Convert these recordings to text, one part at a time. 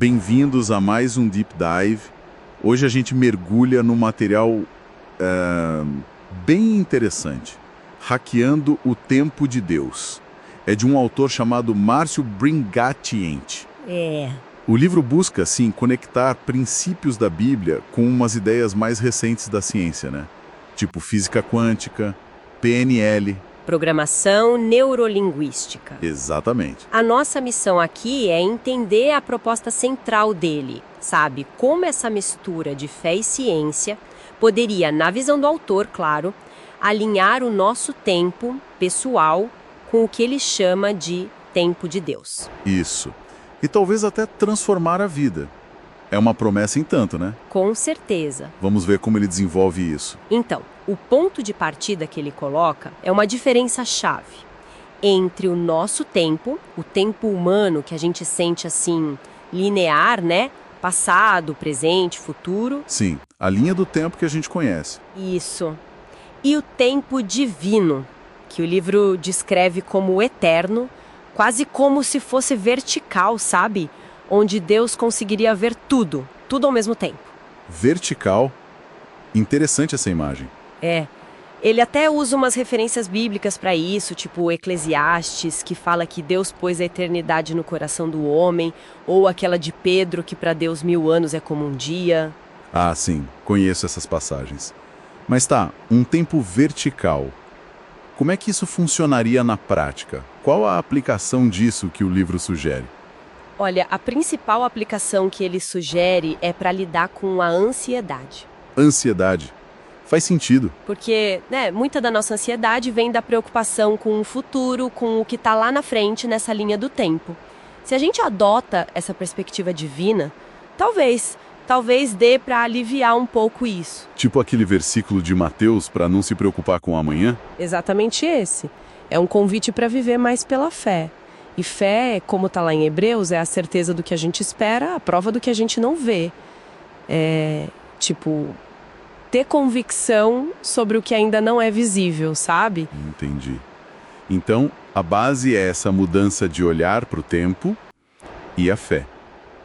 Bem-vindos a mais um Deep Dive. Hoje a gente mergulha num material bem interessante, Hackeando o Tempo de Deus. É de um autor chamado Márcio Bringatiente. O livro busca, sim, conectar princípios da Bíblia com umas ideias mais recentes da ciência, né? Tipo física quântica, PNL. Programação neurolinguística. Exatamente. A nossa missão aqui é entender a proposta central dele, sabe? Como essa mistura de fé e ciência poderia, na visão do autor, claro, alinhar o nosso tempo pessoal com o que ele chama de tempo de Deus. Isso. E talvez até transformar a vida. É uma promessa em tanto, né? Com certeza. Vamos ver como ele desenvolve isso. Então, o ponto de partida que ele coloca é uma diferença-chave entre o nosso tempo, o tempo humano que a gente sente assim, linear, né? Passado, presente, futuro. Sim, a linha do tempo que a gente conhece. Isso. E o tempo divino, que o livro descreve como eterno, quase como se fosse vertical, sabe? Onde Deus conseguiria ver tudo ao mesmo tempo. Vertical. Interessante essa imagem. Ele até usa umas referências bíblicas para isso, tipo Eclesiastes, que fala que Deus pôs a eternidade no coração do homem, ou aquela de Pedro, que para Deus 1000 anos é como um dia. Ah, sim, conheço essas passagens. Mas tá, um tempo vertical. Como é que isso funcionaria na prática? Qual a aplicação disso que o livro sugere? Olha, a principal aplicação que ele sugere é para lidar com a ansiedade. Ansiedade. Faz sentido. Porque, muita da nossa ansiedade vem da preocupação com o futuro, com o que está lá na frente nessa linha do tempo. Se a gente adota essa perspectiva divina, talvez dê para aliviar um pouco isso. Tipo aquele versículo de Mateus para não se preocupar com o amanhã? Exatamente esse. É um convite para viver mais pela fé. E fé, como está lá em Hebreus, é a certeza do que a gente espera, a prova do que a gente não vê. Ter convicção sobre o que ainda não é visível, sabe? Entendi. Então, a base é essa mudança de olhar para o tempo e a fé.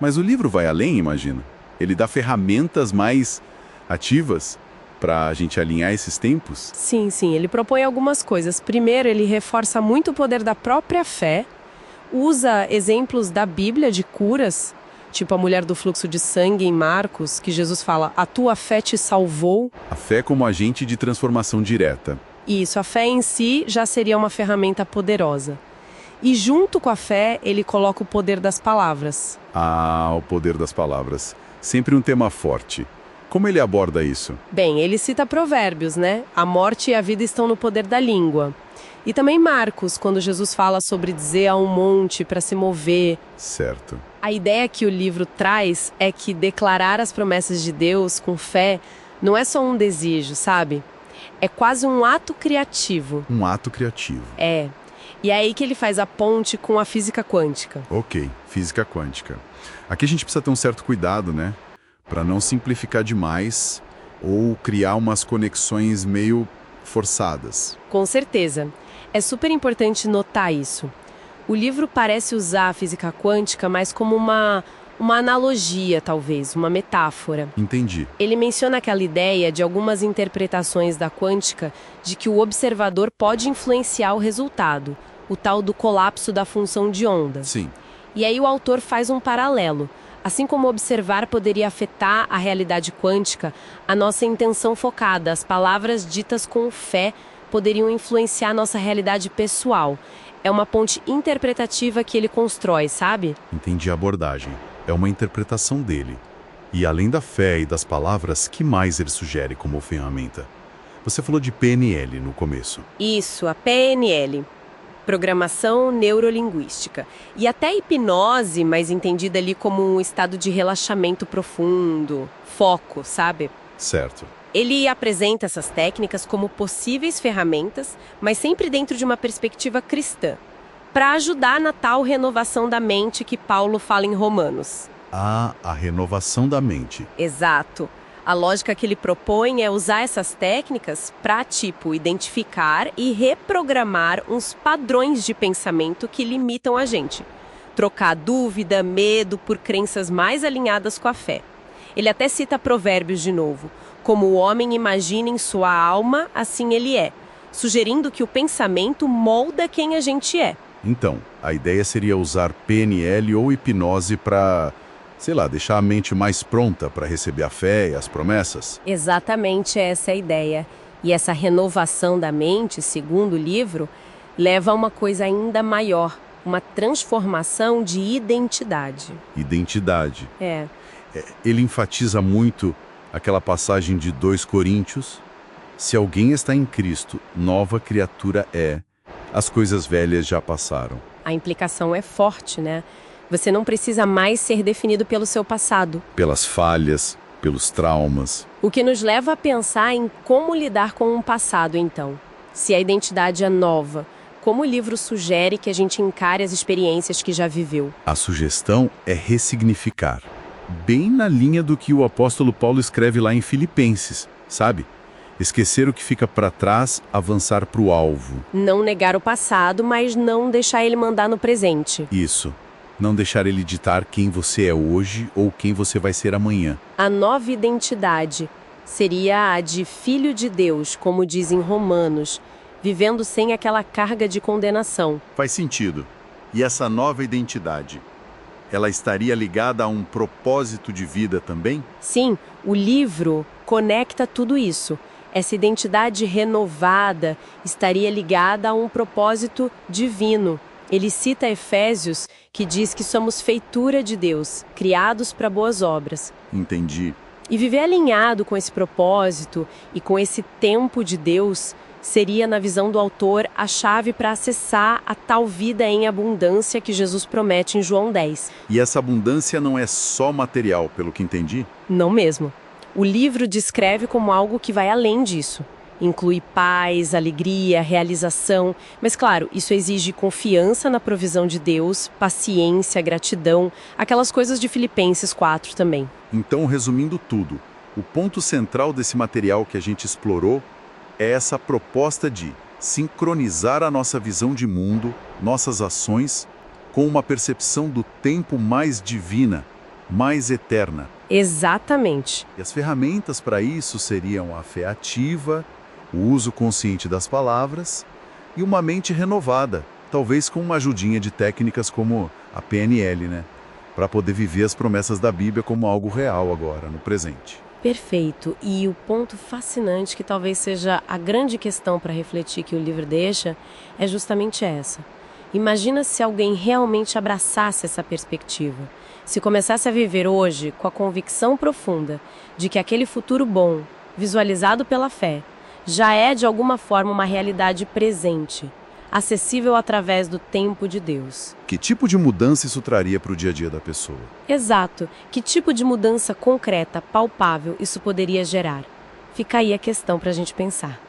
Mas o livro vai além, imagina. Ele dá ferramentas mais ativas para a gente alinhar esses tempos? Sim, ele propõe algumas coisas. Primeiro, ele reforça muito o poder da própria fé, usa exemplos da Bíblia de curas, tipo a mulher do fluxo de sangue em Marcos, que Jesus fala, a tua fé te salvou. A fé como agente de transformação direta. Isso, a fé em si já seria uma ferramenta poderosa. E junto com a fé, ele coloca o poder das palavras. Ah, o poder das palavras. Sempre um tema forte. Como ele aborda isso? Bem, ele cita Provérbios, né? A morte e a vida estão no poder da língua. E também Marcos, quando Jesus fala sobre dizer a um monte para se mover. Certo. A ideia que o livro traz é que declarar as promessas de Deus com fé não é só um desejo, sabe? É quase um ato criativo. Um ato criativo. E é aí que ele faz a ponte com a física quântica. Ok, física quântica. Aqui a gente precisa ter um certo cuidado, né? Para não simplificar demais ou criar umas conexões meio forçadas. Com certeza. É super importante notar isso. O livro parece usar a física quântica mais como uma analogia, talvez, uma metáfora. Entendi. Ele menciona aquela ideia de algumas interpretações da quântica de que o observador pode influenciar o resultado, o tal do colapso da função de onda. Sim. E aí o autor faz um paralelo. Assim como observar poderia afetar a realidade quântica, a nossa intenção focada, as palavras ditas com fé, poderiam influenciar a nossa realidade pessoal. É uma ponte interpretativa que ele constrói, sabe? Entendi a abordagem. É uma interpretação dele. E além da fé e das palavras, que mais ele sugere como ferramenta? Você falou de PNL no começo. Isso, a PNL. Programação neurolinguística. E até hipnose, mas entendida ali como um estado de relaxamento profundo, foco, sabe? Certo. Ele apresenta essas técnicas como possíveis ferramentas, mas sempre dentro de uma perspectiva cristã, para ajudar na tal renovação da mente que Paulo fala em Romanos. Ah, a renovação da mente. Exato. A lógica que ele propõe é usar essas técnicas para, identificar e reprogramar uns padrões de pensamento que limitam a gente. trocar dúvida, medo por crenças mais alinhadas com a fé. Ele até cita Provérbios de novo. Como o homem imagina em sua alma, assim ele é, sugerindo que o pensamento molda quem a gente é. Então, a ideia seria usar PNL ou hipnose para, sei lá, deixar a mente mais pronta para receber a fé e as promessas? Exatamente essa é a ideia. E essa renovação da mente, segundo o livro, leva a uma coisa ainda maior, uma transformação de identidade. Identidade. É. Ele enfatiza muito aquela passagem de 2 Coríntios. Se alguém está em Cristo, nova criatura é. As coisas velhas já passaram. A implicação é forte, né? Você não precisa mais ser definido pelo seu passado. Pelas falhas, pelos traumas. O que nos leva a pensar em como lidar com um passado, então. Se a identidade é nova, como o livro sugere que a gente encare as experiências que já viveu? A sugestão é ressignificar. Bem na linha do que o apóstolo Paulo escreve lá em Filipenses, sabe? Esquecer o que fica para trás, avançar para o alvo. Não negar o passado, mas não deixar ele mandar no presente. Isso. Não deixar ele ditar quem você é hoje ou quem você vai ser amanhã. A nova identidade seria a de filho de Deus, como diz em Romanos, vivendo sem aquela carga de condenação. Faz sentido. E essa nova identidade, ela estaria ligada a um propósito de vida também? Sim, o livro conecta tudo isso. Essa identidade renovada estaria ligada a um propósito divino. Ele cita Efésios, que diz que somos feitura de Deus, criados para boas obras. Entendi. E viver alinhado com esse propósito e com esse tempo de Deus seria, na visão do autor, a chave para acessar a tal vida em abundância que Jesus promete em João 10. E essa abundância não é só material, pelo que entendi? Não mesmo. O livro descreve como algo que vai além disso. Inclui paz, alegria, realização. Mas, claro, isso exige confiança na provisão de Deus, paciência, gratidão, aquelas coisas de Filipenses 4 também. Então, resumindo tudo, o ponto central desse material que a gente explorou é essa proposta de sincronizar a nossa visão de mundo, nossas ações, com uma percepção do tempo mais divina, mais eterna. Exatamente. E as ferramentas para isso seriam a fé ativa, o uso consciente das palavras e uma mente renovada, talvez com uma ajudinha de técnicas como a PNL, né? Para poder viver as promessas da Bíblia como algo real agora, no presente. Perfeito. E o ponto fascinante, que talvez seja a grande questão para refletir que o livro deixa, é justamente essa. Imagina se alguém realmente abraçasse essa perspectiva. Se começasse a viver hoje com a convicção profunda de que aquele futuro bom, visualizado pela fé, já é de alguma forma uma realidade presente, acessível através do tempo de Deus. Que tipo de mudança isso traria para o dia a dia da pessoa? Exato. Que tipo de mudança concreta, palpável, isso poderia gerar? Fica aí a questão para a gente pensar.